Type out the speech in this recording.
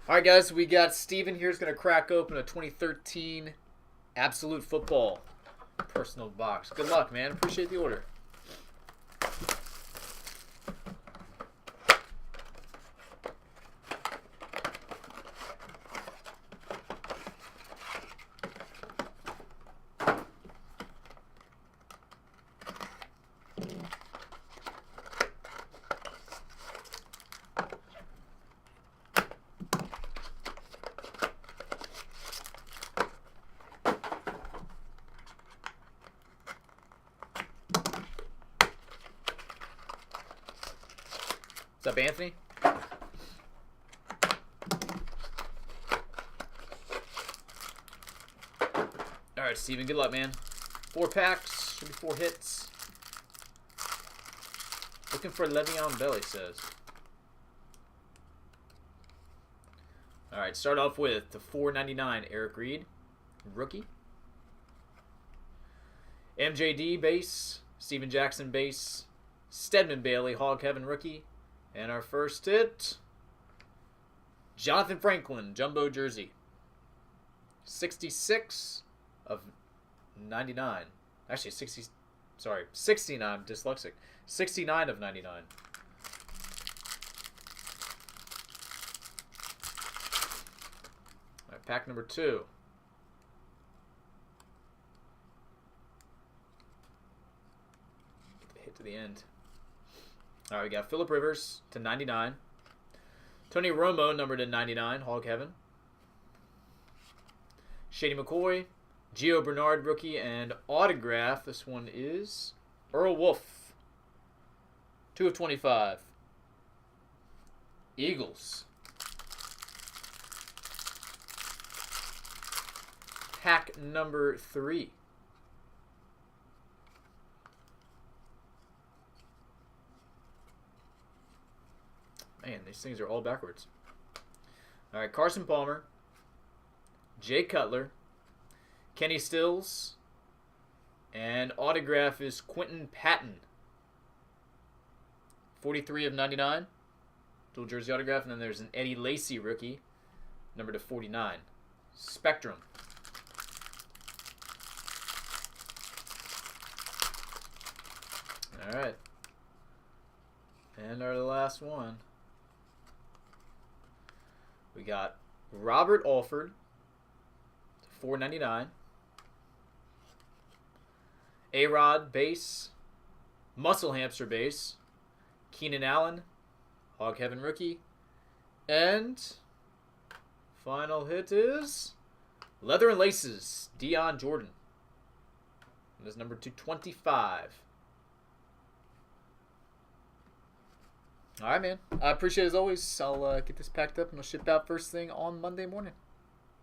All right, guys, we got Steven here is going to crack open a 2013 Absolute Football personal box. Good luck, man. Appreciate the order. What's up, Anthony? All right, Steven, good luck, man. 4 packs, should be 4 hits. Looking for Le'Veon Bell, he says. All right, start off with the $4.99 Eric Reed, rookie. MJD base, Steven Jackson base, Stedman Bailey, Hog Heaven rookie. And our first hit, Jonathan Franklin, jumbo jersey. 66 of 99. Actually, 69, dyslexic. 69 of 99. All right, pack number 2. Get the hit to the end. All right, we got Phillip Rivers to 99. Tony Romo, numbered to 99, Hog Heaven. Shady McCoy, Gio Bernard, rookie, and autograph. This one is Earl Wolf. 2 of 25. Eagles. Pack number 3. Man, these things are all backwards. All right, Carson Palmer, Jay Cutler, Kenny Stills, and autograph is Quentin Patton. 43 of 99, dual jersey autograph, and then there's an Eddie Lacy rookie, number to 49. Spectrum. All right, and our last one. We got Robert Alford, $4.99. A-Rod base, Muscle Hamster base, Keenan Allen, Hog Heaven rookie, and final hit is Leather and Laces, Dion Jordan. This is number 225. All right, man. I appreciate it as always. I'll get this packed up and I'll ship out first thing on Monday morning.